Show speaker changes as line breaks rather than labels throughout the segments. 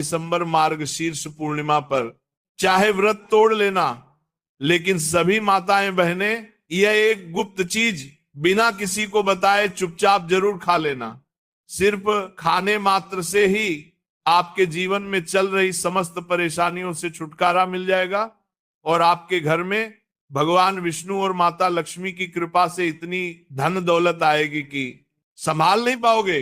दिसंबर मार्गशीर्ष पूर्णिमा पर चाहे व्रत तोड़ लेना, लेकिन सभी माताएं बहनें यह एक गुप्त चीज बिना किसी को बताए चुपचाप जरूर खा लेना। सिर्फ खाने मात्र से ही आपके जीवन में चल रही समस्त परेशानियों से छुटकारा मिल जाएगा और आपके घर में भगवान विष्णु और माता लक्ष्मी की कृपा से इतनी धन दौलत आएगी कि संभाल नहीं पाओगे।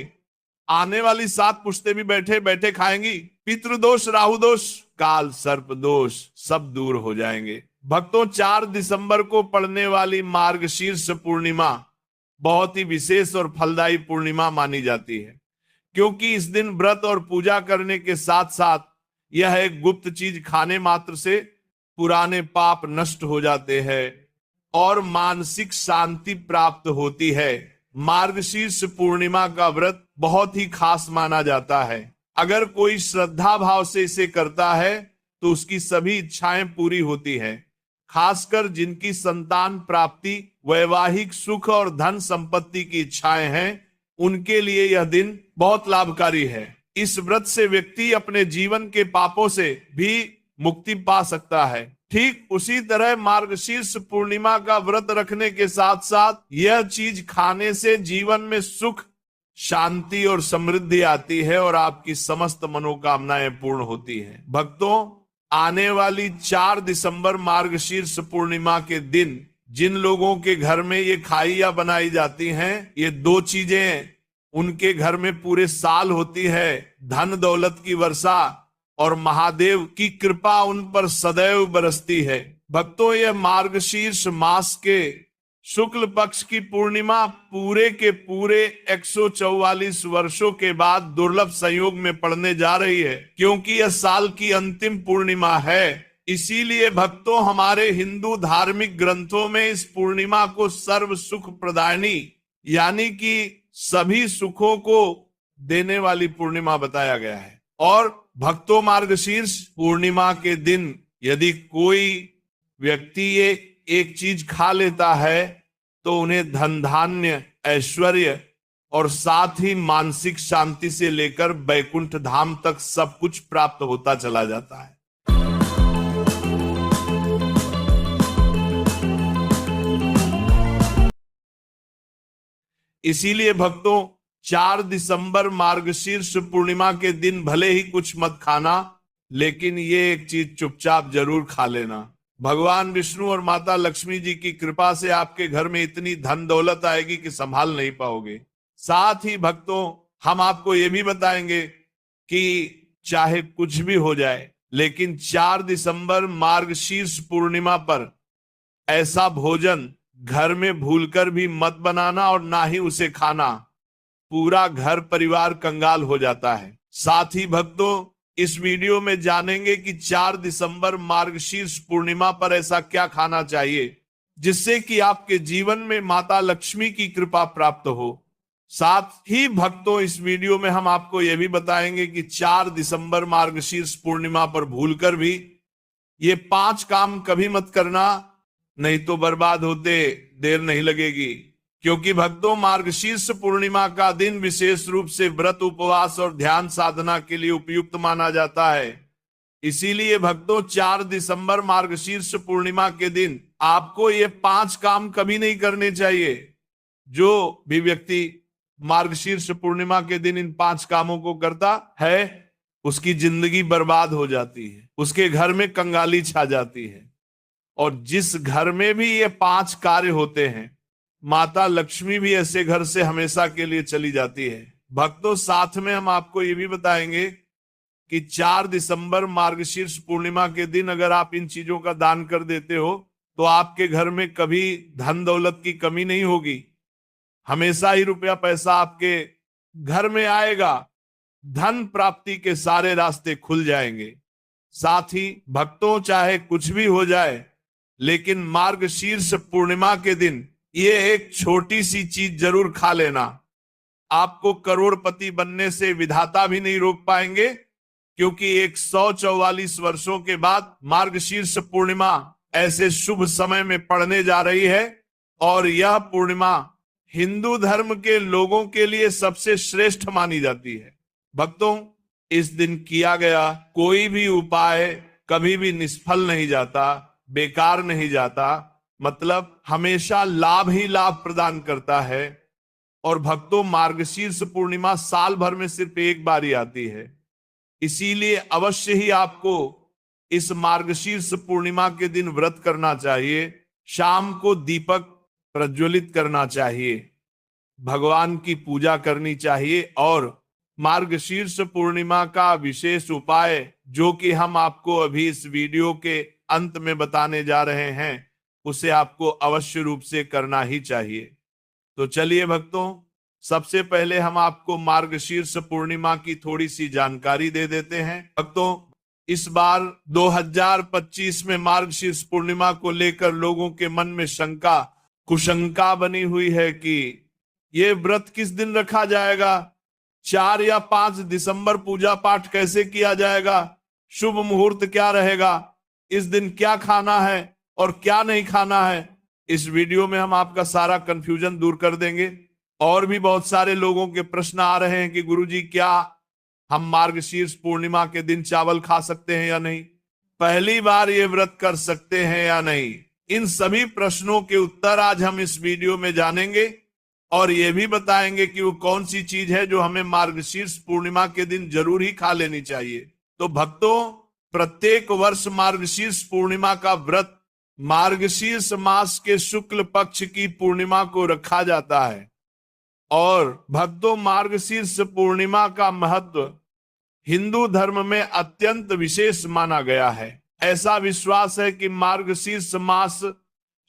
आने वाली 7 पुश्तें भी बैठे बैठे खाएंगी। पितृदोष, राहु दोष, काल सर्प दोष सब दूर हो जाएंगे। भक्तों, 4 दिसंबर को पड़ने वाली मार्गशीर्ष पूर्णिमा बहुत ही विशेष और फलदायी पूर्णिमा मानी जाती है, क्योंकि इस दिन व्रत और पूजा करने के साथ साथ यह एक गुप्त चीज खाने मात्र से पुराने पाप नष्ट हो जाते हैं और मानसिक शांति प्राप्त होती है। मार्गशीर्ष पूर्णिमा का व्रत बहुत ही खास माना जाता है। अगर कोई श्रद्धा भाव से इसे करता है तो उसकी सभी इच्छाएं पूरी होती है। खासकर जिनकी संतान प्राप्ति, वैवाहिक सुख और धन संपत्ति की इच्छाएं हैं, उनके लिए यह दिन बहुत लाभकारी है। इस व्रत से व्यक्ति अपने जीवन के पापों से भी मुक्ति पा सकता है। ठीक उसी तरह मार्गशीर्ष पूर्णिमा का व्रत रखने के साथ साथ यह चीज खाने से जीवन में सुख, शांति और समृद्धि आती है और आपकी समस्त मनोकामनाएं पूर्ण होती हैं। भक्तों, आने वाली 4 दिसंबर मार्गशीर्ष पूर्णिमा के दिन जिन लोगों के घर में ये खाइयां बनाई जाती हैं, ये 2 चीजें उनके घर में पूरे साल होती है। धन दौलत की वर्षा और महादेव की कृपा उन पर सदैव बरसती है। भक्तों, यह मार्गशीर्ष मास के शुक्ल पक्ष की पूर्णिमा पूरे के पूरे 144 वर्षों के बाद दुर्लभ संयोग में पड़ने जा रही है, क्योंकि यह साल की अंतिम पूर्णिमा है। इसीलिए भक्तों, हमारे हिंदू धार्मिक ग्रंथों में इस पूर्णिमा को सर्व सुख प्रदायनी यानी कि सभी सुखों को देने वाली पूर्णिमा बताया गया है। और भक्तों, मार्गशीर्ष पूर्णिमा के दिन यदि कोई व्यक्ति ये एक चीज खा लेता है तो उन्हें धन धान्य, ऐश्वर्य और साथ ही मानसिक शांति से लेकर बैकुंठ धाम तक सब कुछ प्राप्त होता चला जाता है। इसीलिए भक्तों, 4 दिसंबर मार्गशीर्ष पूर्णिमा के दिन भले ही कुछ मत खाना, लेकिन ये एक चीज चुपचाप जरूर खा लेना। भगवान विष्णु और माता लक्ष्मी जी की कृपा से आपके घर में इतनी धन दौलत आएगी कि संभाल नहीं पाओगे। साथ ही भक्तों, हम आपको ये भी बताएंगे कि चाहे कुछ भी हो जाए, लेकिन 4 दिसंबर मार्गशीर्ष पूर्णिमा पर ऐसा भोजन घर में भूलकर भी मत बनाना और ना ही उसे खाना। पूरा घर परिवार कंगाल हो जाता है। साथ ही भक्तों, इस वीडियो में जानेंगे कि 4 दिसंबर मार्गशीर्ष पूर्णिमा पर ऐसा क्या खाना चाहिए जिससे कि आपके जीवन में माता लक्ष्मी की कृपा प्राप्त हो। साथ ही भक्तों, इस वीडियो में हम आपको यह भी बताएंगे कि 4 दिसंबर मार्गशीर्ष पूर्णिमा पर भूलकर भी ये 5 काम कभी मत करना, नहीं तो बर्बाद होते देर नहीं लगेगी। क्योंकि भक्तों, मार्गशीर्ष पूर्णिमा का दिन विशेष रूप से व्रत, उपवास और ध्यान साधना के लिए उपयुक्त माना जाता है। इसीलिए भक्तों, 4 दिसंबर मार्गशीर्ष पूर्णिमा के दिन आपको ये 5 काम कभी नहीं करने चाहिए। जो भी व्यक्ति मार्गशीर्ष पूर्णिमा के दिन इन 5 कामों को करता है, उसकी जिंदगी बर्बाद हो जाती है, उसके घर में कंगाली छा जाती है। और जिस घर में भी ये 5 कार्य होते हैं, माता लक्ष्मी भी ऐसे घर से हमेशा के लिए चली जाती है। भक्तों, साथ में हम आपको ये भी बताएंगे कि 4 दिसंबर मार्गशीर्ष पूर्णिमा के दिन अगर आप इन चीजों का दान कर देते हो तो आपके घर में कभी धन दौलत की कमी नहीं होगी। हमेशा ही रुपया पैसा आपके घर में आएगा, धन प्राप्ति के सारे रास्ते खुल जाएंगे। साथ ही भक्तों, चाहे कुछ भी हो जाए, लेकिन मार्गशीर्ष पूर्णिमा के दिन ये एक छोटी सी चीज जरूर खा लेना। आपको करोड़पति बनने से विधाता भी नहीं रोक पाएंगे, क्योंकि 144 वर्षों के बाद मार्गशीर्ष पूर्णिमा ऐसे शुभ समय में पड़ने जा रही है और यह पूर्णिमा हिंदू धर्म के लोगों के लिए सबसे श्रेष्ठ मानी जाती है। भक्तों, इस दिन किया गया कोई भी उपाय कभी भी निष्फल नहीं जाता, बेकार नहीं जाता, मतलब हमेशा लाभ ही लाभ प्रदान करता है। और भक्तों, मार्गशीर्ष पूर्णिमा साल भर में सिर्फ एक बार ही आती है, इसीलिए अवश्य ही आपको इस मार्गशीर्ष पूर्णिमा के दिन व्रत करना चाहिए। शाम को दीपक प्रज्वलित करना चाहिए, भगवान की पूजा करनी चाहिए। और मार्गशीर्ष पूर्णिमा का विशेष उपाय जो कि हम आपको अभी इस वीडियो के अंत में बताने जा रहे हैं, उसे आपको अवश्य रूप से करना ही चाहिए। तो चलिए भक्तों, सबसे पहले हम आपको मार्गशीर्ष पूर्णिमा की थोड़ी सी जानकारी दे देते हैं। भक्तों, इस बार 2025 में मार्गशीर्ष पूर्णिमा को लेकर लोगों के मन में शंका, कुशंका बनी हुई है कि ये व्रत किस दिन रखा जाएगा, 4 या 5 दिसंबर पूजा पाठ कैसे किया जाएगा, शुभ मुहूर्त क्या रहेगा, इस दिन क्या खाना है और क्या नहीं खाना है। इस वीडियो में हम आपका सारा कंफ्यूजन दूर कर देंगे। और भी बहुत सारे लोगों के प्रश्न आ रहे हैं कि गुरुजी, क्या हम मार्गशीर्ष पूर्णिमा के दिन चावल खा सकते हैं या नहीं, पहली बार ये व्रत कर सकते हैं या नहीं। इन सभी प्रश्नों के उत्तर आज हम इस वीडियो में जानेंगे और ये भी बताएंगे कि वो कौन सी चीज है जो हमें मार्गशीर्ष पूर्णिमा के दिन जरूर ही खा लेनी चाहिए। तो भक्तों, प्रत्येक वर्ष मार्गशीर्ष पूर्णिमा का व्रत मार्गशीर्ष मास के शुक्ल पक्ष की पूर्णिमा को रखा जाता है। और भक्तों, मार्गशीर्ष पूर्णिमा का महत्व हिंदू धर्म में अत्यंत विशेष माना गया है। ऐसा विश्वास है कि मार्गशीर्ष मास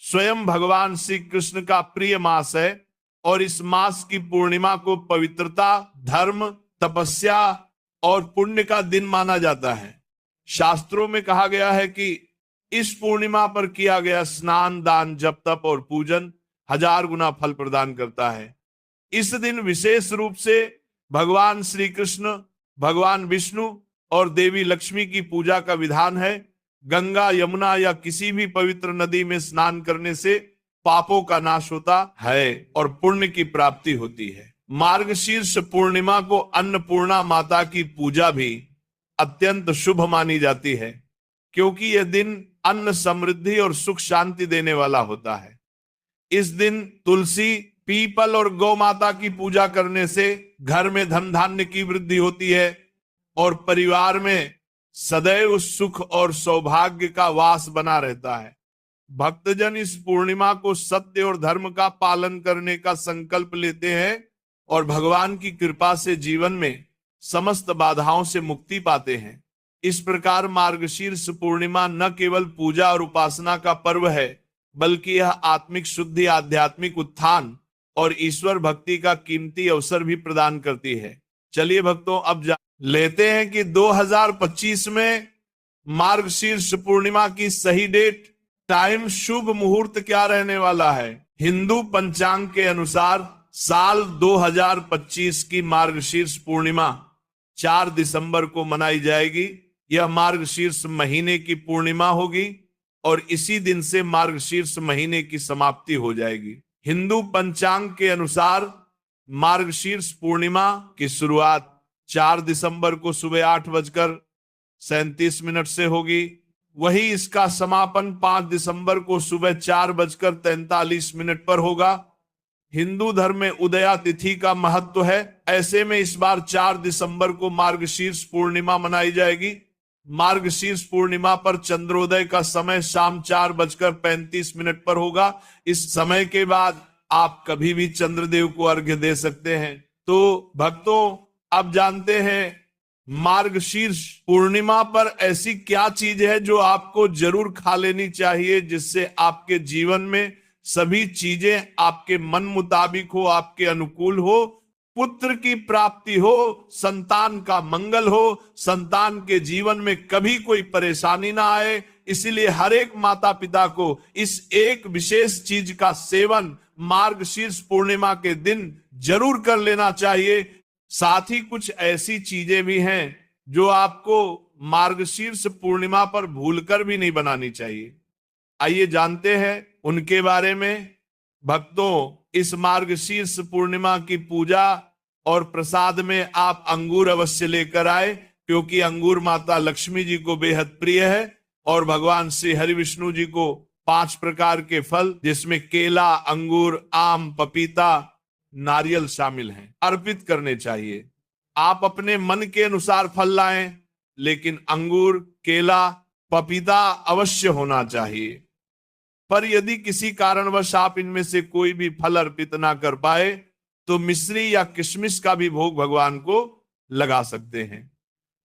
स्वयं भगवान श्री कृष्ण का प्रिय मास है और इस मास की पूर्णिमा को पवित्रता, धर्म, तपस्या और पुण्य का दिन माना जाता है। शास्त्रों में कहा गया है कि इस पूर्णिमा पर किया गया स्नान, दान, जप, तप और पूजन 1000 गुना फल प्रदान करता है। इस दिन विशेष रूप से भगवान श्री कृष्ण, भगवान विष्णु और देवी लक्ष्मी की पूजा का विधान है। गंगा, यमुना या किसी भी पवित्र नदी में स्नान करने से पापों का नाश होता है और पुण्य की प्राप्ति होती है। मार्गशीर्ष पूर्णिमा को अन्नपूर्णा माता की पूजा भी अत्यंत शुभ मानी जाती है, क्योंकि यह दिन अन्न, समृद्धि और सुख शांति देने वाला होता है। इस दिन तुलसी, पीपल और गौ माता की पूजा करने से घर में धन धान्य की वृद्धि होती है और परिवार में सदैव सुख और सौभाग्य का वास बना रहता है। भक्तजन इस पूर्णिमा को सत्य और धर्म का पालन करने का संकल्प लेते हैं और भगवान की कृपा से जीवन में समस्त बाधाओं से मुक्ति पाते हैं। इस प्रकार मार्गशीर्ष पूर्णिमा न केवल पूजा और उपासना का पर्व है, बल्कि यह आत्मिक शुद्धि, आध्यात्मिक उत्थान और ईश्वर भक्ति का कीमती अवसर भी प्रदान करती है। चलिए भक्तों, अब लेते हैं कि 2025 में मार्गशीर्ष पूर्णिमा की सही डेट, टाइम, शुभ मुहूर्त क्या रहने वाला है। हिंदू पंचांग के अनुसार साल 2025 की मार्गशीर्ष पूर्णिमा 4 दिसंबर को मनाई जाएगी। यह मार्गशीर्ष महीने की पूर्णिमा होगी और इसी दिन से मार्गशीर्ष महीने की समाप्ति हो जाएगी। हिंदू पंचांग के अनुसार मार्गशीर्ष पूर्णिमा की शुरुआत 4 दिसंबर को सुबह 8:37 से होगी। वही इसका समापन 5 दिसंबर को सुबह 4:43 पर होगा। हिंदू धर्म में उदया तिथि का महत्व है, ऐसे में इस बार 4 दिसंबर को मार्गशीर्ष पूर्णिमा मनाई जाएगी। मार्गशीर्ष पूर्णिमा पर चंद्रोदय का समय शाम 4:35 पर होगा। इस समय के बाद आप कभी भी चंद्रदेव को अर्घ्य दे सकते हैं। तो भक्तों, अब जानते हैं मार्गशीर्ष पूर्णिमा पर ऐसी क्या चीज है जो आपको जरूर खा लेनी चाहिए, जिससे आपके जीवन में सभी चीजें आपके मन मुताबिक हो, आपके अनुकूल हो, पुत्र की प्राप्ति हो, संतान का मंगल हो, संतान के जीवन में कभी कोई परेशानी ना आए। इसीलिए हर एक माता पिता को इस एक विशेष चीज का सेवन मार्गशीर्ष पूर्णिमा के दिन जरूर कर लेना चाहिए। साथ ही कुछ ऐसी चीजें भी हैं जो आपको मार्गशीर्ष पूर्णिमा पर भूलकर भी नहीं बनानी चाहिए। आइए जानते हैं उनके बारे में। भक्तों, इस मार्गशीर्ष पूर्णिमा की पूजा और प्रसाद में आप अंगूर अवश्य लेकर आए। क्योंकि अंगूर माता लक्ष्मी जी को बेहद प्रिय है और भगवान श्री हरि विष्णु जी को 5 प्रकार के फल, जिसमें केला, अंगूर, आम, पपीता, नारियल शामिल हैं, अर्पित करने चाहिए। आप अपने मन के अनुसार फल लाएं, लेकिन अंगूर, केला, पपीता अवश्य होना चाहिए। पर यदि किसी कारणवश आप इनमें से कोई भी फल अर्पित ना कर पाए तो मिश्री या किशमिश का भी भोग भगवान को लगा सकते हैं,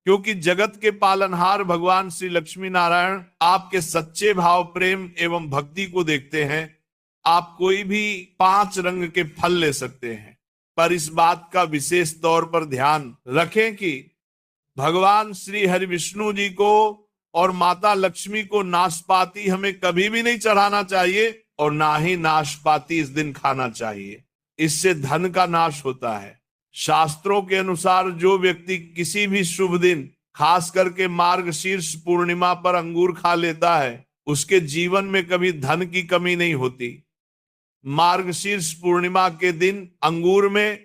क्योंकि जगत के पालनहार भगवान श्री लक्ष्मी नारायण आपके सच्चे भाव, प्रेम एवं भक्ति को देखते हैं। आप कोई भी 5 रंग के फल ले सकते हैं, पर इस बात का विशेष तौर पर ध्यान रखें कि भगवान श्री हरि विष्णु जी को और माता लक्ष्मी को नाशपाती हमें कभी भी नहीं चढ़ाना चाहिए और ना ही नाशपाती इस दिन खाना चाहिए। इससे धन का नाश होता है। शास्त्रों के अनुसार जो व्यक्ति किसी भी शुभ दिन, खास करके मार्गशीर्ष पूर्णिमा पर अंगूर खा लेता है, उसके जीवन में कभी धन की कमी नहीं होती। मार्गशीर्ष पूर्णिमा के दिन अंगूर में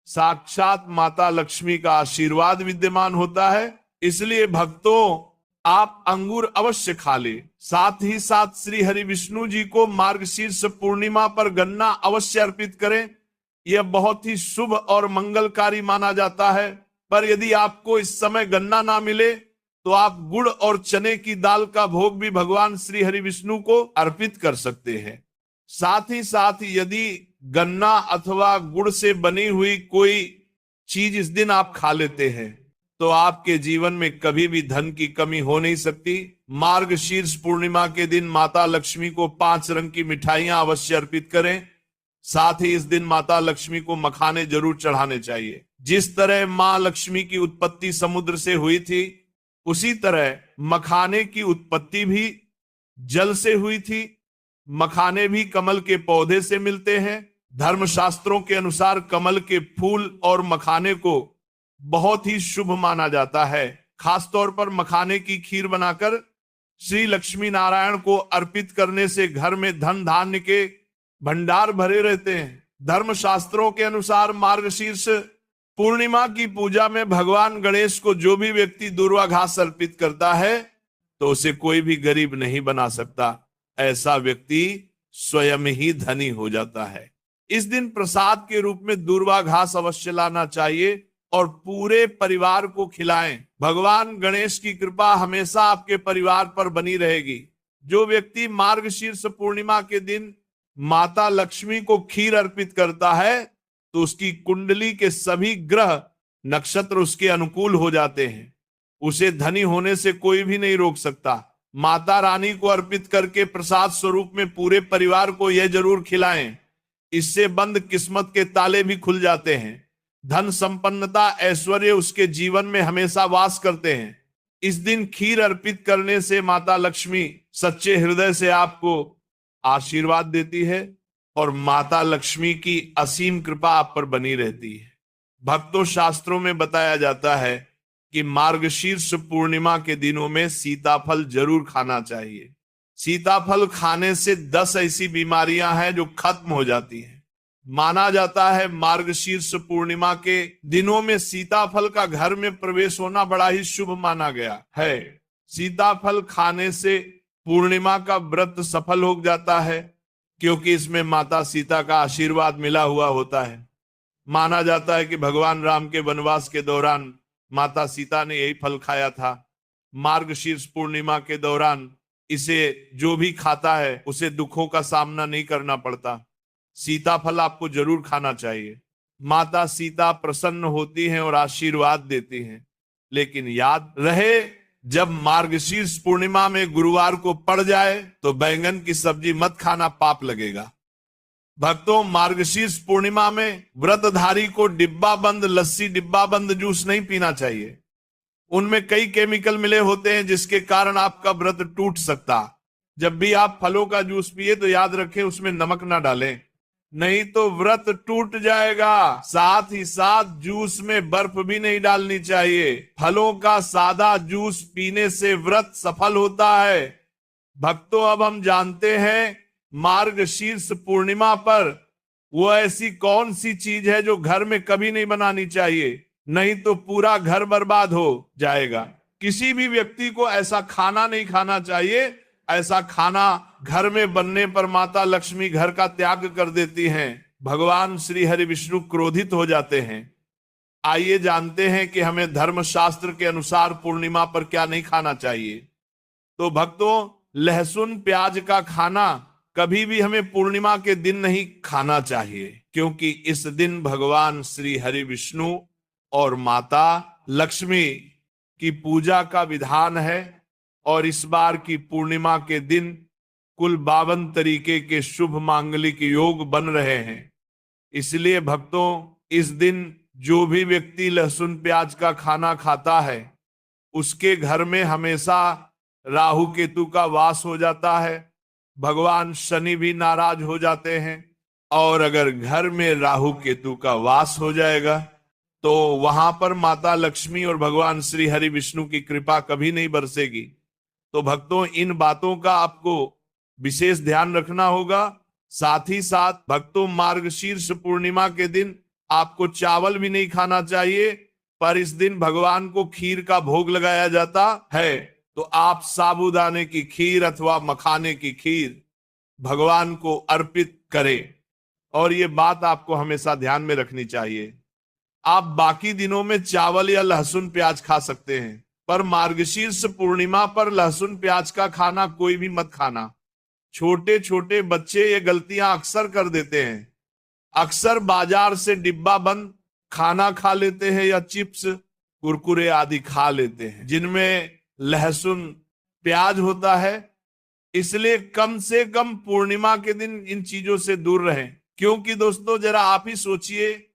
साक्षात माता लक्ष्मी का आशीर्वाद विद्यमान होता है, इसलिए भक्तों आप अंगूर अवश्य खा ले। साथ ही साथ श्री हरि विष्णु जी को मार्गशीर्ष पूर्णिमा पर गन्ना अवश्य अर्पित करें। यह बहुत ही शुभ और मंगलकारी माना जाता है। पर यदि आपको इस समय गन्ना ना मिले तो आप गुड़ और चने की दाल का भोग भी भगवान श्री हरि विष्णु को अर्पित कर सकते हैं। साथ ही साथ यदि गन्ना अथवा गुड़ से बनी हुई कोई चीज इस दिन आप खा लेते हैं तो आपके जीवन में कभी भी धन की कमी हो नहीं सकती। मार्गशीर्ष पूर्णिमा के दिन माता लक्ष्मी को 5 रंग की मिठाइयां अवश्य अर्पित करें। साथ ही इस दिन माता लक्ष्मी को मखाने जरूर चढ़ाने चाहिए। जिस तरह मां लक्ष्मी की उत्पत्ति समुद्र से हुई थी, उसी तरह मखाने की उत्पत्ति भी जल से हुई थी। मखाने भी कमल के पौधे से मिलते हैं। धर्मशास्त्रों के अनुसार कमल के फूल और मखाने को बहुत ही शुभ माना जाता है। खासतौर पर मखाने की खीर बनाकर श्री लक्ष्मी नारायण को अर्पित करने से घर में धन धान्य के भंडार भरे रहते हैं। धर्मशास्त्रों के अनुसार मार्गशीर्ष पूर्णिमा की पूजा में भगवान गणेश को जो भी व्यक्ति दूर्वा घास अर्पित करता है तो उसे कोई भी गरीब नहीं बना सकता। ऐसा व्यक्ति स्वयं ही धनी हो जाता है। इस दिन प्रसाद के रूप में दूर्वा घास अवश्य लाना चाहिए और पूरे परिवार को खिलाएं। भगवान गणेश की कृपा हमेशा आपके परिवार पर बनी रहेगी। जो व्यक्ति मार्गशीर्ष पूर्णिमा के दिन माता लक्ष्मी को खीर अर्पित करता है तो उसकी कुंडली के सभी ग्रह नक्षत्र उसके अनुकूल हो जाते हैं। उसे धनी होने से कोई भी नहीं रोक सकता। माता रानी को अर्पित करके प्रसाद स्वरूप में पूरे परिवार को यह जरूर खिलाएं। इससे बंद किस्मत के ताले भी खुल जाते हैं। धन संपन्नता, ऐश्वर्य उसके जीवन में हमेशा वास करते हैं। इस दिन खीर अर्पित करने से माता लक्ष्मी सच्चे हृदय से आपको आशीर्वाद देती है और माता लक्ष्मी की असीम कृपा आप पर बनी रहती है। भक्तों, शास्त्रों में बताया जाता है कि मार्गशीर्ष पूर्णिमा के दिनों में सीताफल जरूर खाना चाहिए। सीताफल खाने से 10 ऐसी बीमारियां हैं जो खत्म हो जाती हैं। माना जाता है मार्गशीर्ष पूर्णिमा के दिनों में सीताफल का घर में प्रवेश होना बड़ा ही शुभ माना गया है। सीताफल खाने से पूर्णिमा का व्रत सफल हो जाता है, क्योंकि इसमें माता सीता का आशीर्वाद मिला हुआ होता है। माना जाता है कि भगवान राम के वनवास के दौरान माता सीता ने यही फल खाया था। मार्गशीर्ष पूर्णिमा के दौरान इसे जो भी खाता है उसे दुखों का सामना नहीं करना पड़ता। सीताफल आपको जरूर खाना चाहिए। माता सीता प्रसन्न होती हैं और आशीर्वाद देती हैं। लेकिन याद रहे, जब मार्गशीर्ष पूर्णिमा में गुरुवार को पड़ जाए तो बैंगन की सब्जी मत खाना, पाप लगेगा। भक्तों, मार्गशीर्ष पूर्णिमा में व्रतधारी को डिब्बा बंद लस्सी, डिब्बा बंद जूस नहीं पीना चाहिए। उनमें कई केमिकल मिले होते हैं जिसके कारण आपका व्रत टूट सकता। जब भी आप फलों का जूस पिए तो याद रखें उसमें नमक ना डालें, नहीं तो व्रत टूट जाएगा। साथ ही साथ जूस में बर्फ भी नहीं डालनी चाहिए। फलों का सादा जूस पीने से व्रत सफल होता है। भक्तों, अब हम जानते हैं मार्गशीर्ष पूर्णिमा पर वो ऐसी कौन सी चीज है जो घर में कभी नहीं बनानी चाहिए। नहीं तो पूरा घर बर्बाद हो जाएगा। किसी भी व्यक्ति को ऐसा खाना नहीं खाना चाहिए। ऐसा खाना घर में बनने पर माता लक्ष्मी घर का त्याग कर देती हैं, भगवान श्री हरि विष्णु क्रोधित हो जाते हैं। आइए जानते हैं कि हमें धर्मशास्त्र के अनुसार पूर्णिमा पर क्या नहीं खाना चाहिए। तो भक्तों, लहसुन प्याज का खाना कभी भी हमें पूर्णिमा के दिन नहीं खाना चाहिए, क्योंकि इस दिन भगवान श्री हरि विष्णु और माता लक्ष्मी की पूजा का विधान है। और इस बार की पूर्णिमा के दिन कुल 52 तरीके के शुभ मांगलिक योग बन रहे हैं। इसलिए भक्तों, इस दिन जो भी व्यक्ति लहसुन प्याज का खाना खाता है उसके घर में हमेशा राहु केतु का वास हो जाता है, भगवान शनि भी नाराज हो जाते हैं। और अगर घर में राहु केतु का वास हो जाएगा तो वहां पर माता लक्ष्मी और भगवान श्री हरि विष्णु की कृपा कभी नहीं बरसेगी। तो भक्तों, इन बातों का आपको विशेष ध्यान रखना होगा। साथ ही साथ भक्तों, मार्गशीर्ष पूर्णिमा के दिन आपको चावल भी नहीं खाना चाहिए, पर इस दिन भगवान को खीर का भोग लगाया जाता है। तो आप साबूदाने की खीर अथवा मखाने की खीर भगवान को अर्पित करें। और ये बात आपको हमेशा ध्यान में रखनी चाहिए। आप बाकी दिनों में चावल या लहसुन प्याज खा सकते हैं, पर मार्गशीर्ष पूर्णिमा पर लहसुन प्याज का खाना कोई भी मत खाना। छोटे छोटे बच्चे ये गलतियां अक्सर कर देते हैं। अक्सर बाजार से डिब्बा बंद खाना खा लेते हैं या चिप्स कुरकुरे आदि खा लेते हैं जिनमें लहसुन प्याज होता है। इसलिए कम से कम पूर्णिमा के दिन इन चीजों से दूर रहें। क्योंकि दोस्तों, जरा आप ही सोचिए,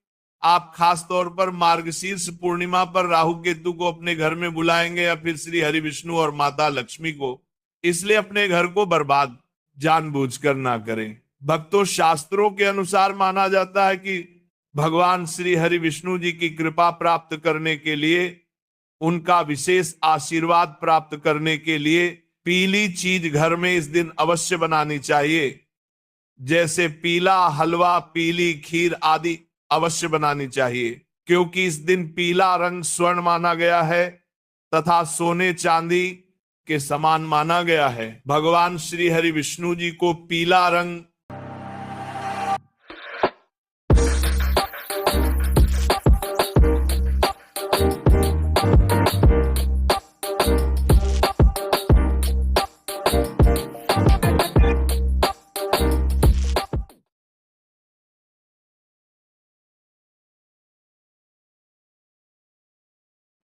आप खास तौर पर मार्गशीर्ष पूर्णिमा पर राहु केतु को अपने घर में बुलाएंगे या फिर श्री हरि विष्णु और माता लक्ष्मी को, इसलिए अपने घर को बर्बाद जानबूझकर ना करें। भक्तों, शास्त्रों के अनुसार माना जाता है कि भगवान श्री हरि विष्णु जी की कृपा प्राप्त करने के लिए, उनका विशेष आशीर्वाद प्राप्त करने के लिए पीली चीज घर में इस दिन अवश्य बनानी चाहिए। जैसे पीला हलवा, पीली खीर आदि अवश्य बनानी चाहिए, क्योंकि इस दिन पीला रंग स्वर्ण माना गया है तथा सोने चांदी के समान माना गया है। भगवान श्री हरि विष्णु जी को पीला रंग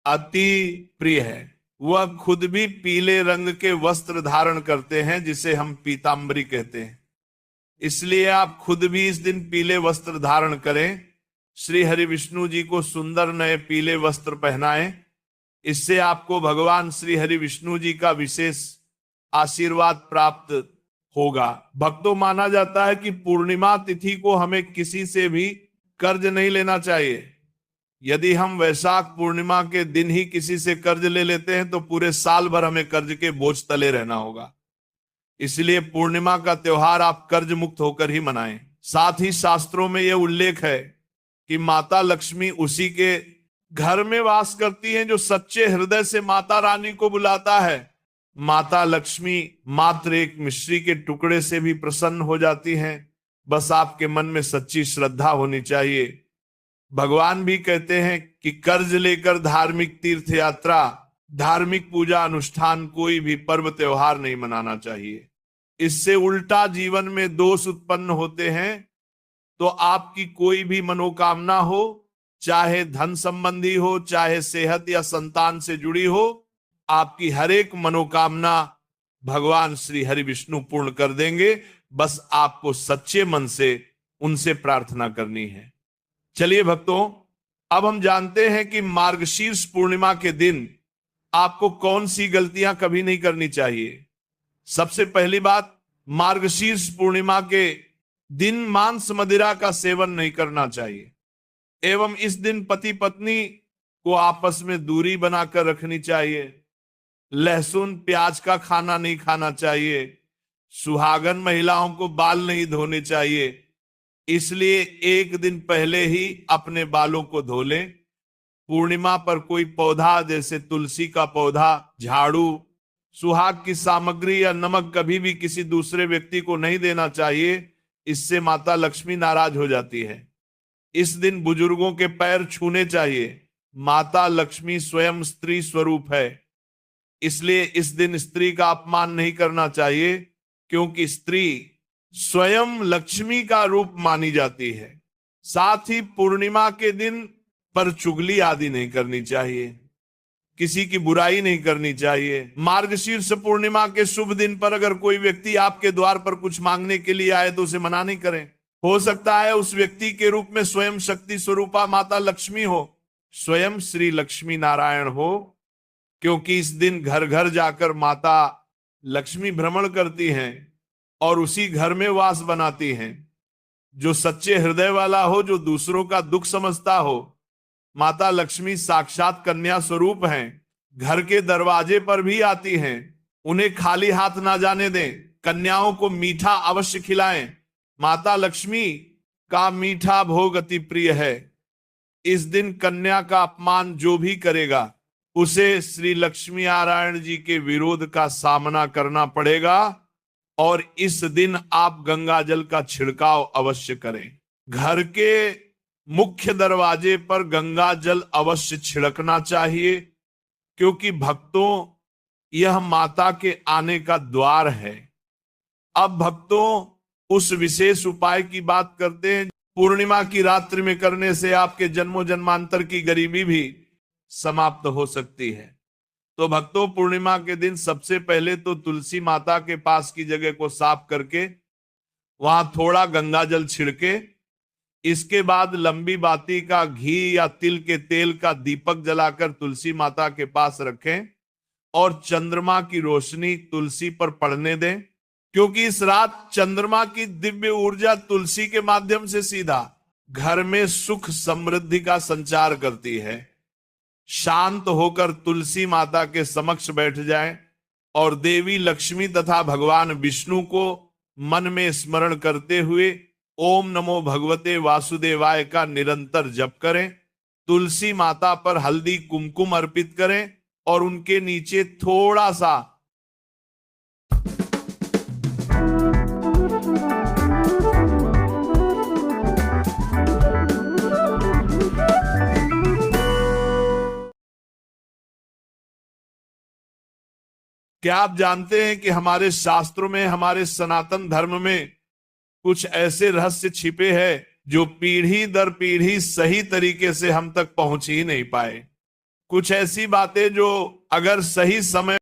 अति प्रिय है। वह खुद भी पीले रंग के वस्त्र धारण करते हैं जिसे हम पीतांबरी कहते हैं। इसलिए आप खुद भी इस दिन पीले वस्त्र धारण करें। श्री हरि विष्णु जी को सुंदर नए पीले वस्त्र पहनाएं। इससे आपको भगवान श्री हरि विष्णु जी का विशेष आशीर्वाद प्राप्त होगा। भक्तों, माना जाता है कि पूर्णिमा तिथि को हमें किसी से भी कर्ज नहीं लेना चाहिए। यदि हम वैशाख पूर्णिमा के दिन ही किसी से कर्ज ले लेते हैं तो पूरे साल भर हमें कर्ज के बोझ तले रहना होगा। इसलिए पूर्णिमा का त्योहार आप कर्ज मुक्त होकर ही मनाएं। साथ ही शास्त्रों में यह उल्लेख है कि माता लक्ष्मी उसी के घर में वास करती हैं जो सच्चे हृदय से माता रानी को बुलाता है। माता लक्ष्मी मात्र एक मिश्री के टुकड़े से भी प्रसन्न हो जाती हैं। बस आपके मन में सच्ची श्रद्धा होनी चाहिए। भगवान भी कहते हैं कि कर्ज लेकर धार्मिक तीर्थ यात्रा, धार्मिक पूजा अनुष्ठान, कोई भी पर्व त्योहार नहीं मनाना चाहिए। इससे उल्टा जीवन में दोष उत्पन्न होते हैं। तो आपकी कोई भी मनोकामना हो, चाहे धन संबंधी हो, चाहे सेहत या संतान से जुड़ी हो, आपकी हर एक मनोकामना भगवान श्री हरि विष्णु पूर्ण कर देंगे। बस आपको सच्चे मन से उनसे प्रार्थना करनी है। चलिए भक्तों, अब हम जानते हैं कि मार्गशीर्ष पूर्णिमा के दिन आपको कौन सी गलतियां कभी नहीं करनी चाहिए। सबसे पहली बात, मार्गशीर्ष पूर्णिमा के दिन मांस मदिरा का सेवन नहीं करना चाहिए। एवं इस दिन पति पत्नी को आपस में दूरी बनाकर रखनी चाहिए। लहसुन प्याज का खाना नहीं खाना चाहिए। सुहागन महिलाओं को बाल नहीं धोने चाहिए। इसलिए एक दिन पहले ही अपने बालों को धो लें। पूर्णिमा पर कोई पौधा जैसे तुलसी का पौधा, झाड़ू, सुहाग की सामग्री या नमक कभी भी किसी दूसरे व्यक्ति को नहीं देना चाहिए। इससे माता लक्ष्मी नाराज हो जाती है। इस दिन बुजुर्गों के पैर छूने चाहिए। माता लक्ष्मी स्वयं स्त्री स्वरूप है, इसलिए इस दिन स्त्री का अपमान नहीं करना चाहिए, क्योंकि स्त्री स्वयं लक्ष्मी का रूप मानी जाती है। साथ ही पूर्णिमा के दिन पर चुगली आदि नहीं करनी चाहिए, किसी की बुराई नहीं करनी चाहिए। मार्गशीर्ष पूर्णिमा के शुभ दिन पर अगर कोई व्यक्ति आपके द्वार पर कुछ मांगने के लिए आए तो उसे मना नहीं करें। हो सकता है उस व्यक्ति के रूप में स्वयं शक्ति स्वरूपा माता लक्ष्मी हो, स्वयं श्री लक्ष्मी नारायण हो, क्योंकि इस दिन घर घर जाकर माता लक्ष्मी भ्रमण करती हैं और उसी घर में वास बनाती हैं। जो सच्चे हृदय वाला हो, जो दूसरों का दुख समझता हो, माता लक्ष्मी साक्षात कन्या स्वरूप हैं, घर के दरवाजे पर भी आती हैं। उन्हें खाली हाथ ना जाने दें, कन्याओं को मीठा अवश्य खिलाएं। माता लक्ष्मी का मीठा भोग अति प्रिय है। इस दिन कन्या का अपमान जो भी करेगा उसे श्री लक्ष्मी नारायण जी के विरोध का सामना करना पड़ेगा। और इस दिन आप गंगा जल का छिड़काव अवश्य करें। घर के मुख्य दरवाजे पर गंगा जल अवश्य छिड़कना चाहिए, क्योंकि भक्तों यह माता के आने का द्वार है। अब भक्तों उस विशेष उपाय की बात करते हैं। पूर्णिमा की रात्रि में करने से आपके जन्मों जन्मांतर की गरीबी भी समाप्त हो सकती है। तो भक्तों, पूर्णिमा के दिन सबसे पहले तो तुलसी माता के पास की जगह को साफ करके वहां थोड़ा गंगा जल छिड़के। इसके बाद लंबी बाती का घी या तिल के तेल का दीपक जलाकर तुलसी माता के पास रखें और चंद्रमा की रोशनी तुलसी पर पड़ने दें, क्योंकि इस रात चंद्रमा की दिव्य ऊर्जा तुलसी के माध्यम से सीधा घर में सुख समृद्धि का संचार करती है। शांत होकर तुलसी माता के समक्ष बैठ जाएं और देवी लक्ष्मी तथा भगवान विष्णु को मन में स्मरण करते हुए ओम नमो भगवते वासुदेवाय का निरंतर जप करें। तुलसी माता पर हल्दी कुमकुम अर्पित करें और उनके नीचे थोड़ा सा क्या आप जानते हैं कि हमारे शास्त्रों में, हमारे सनातन धर्म में कुछ ऐसे रहस्य छिपे हैं जो पीढ़ी दर पीढ़ी सही तरीके से हम तक पहुंच ही नहीं पाए। कुछ ऐसी बातें जो अगर सही समय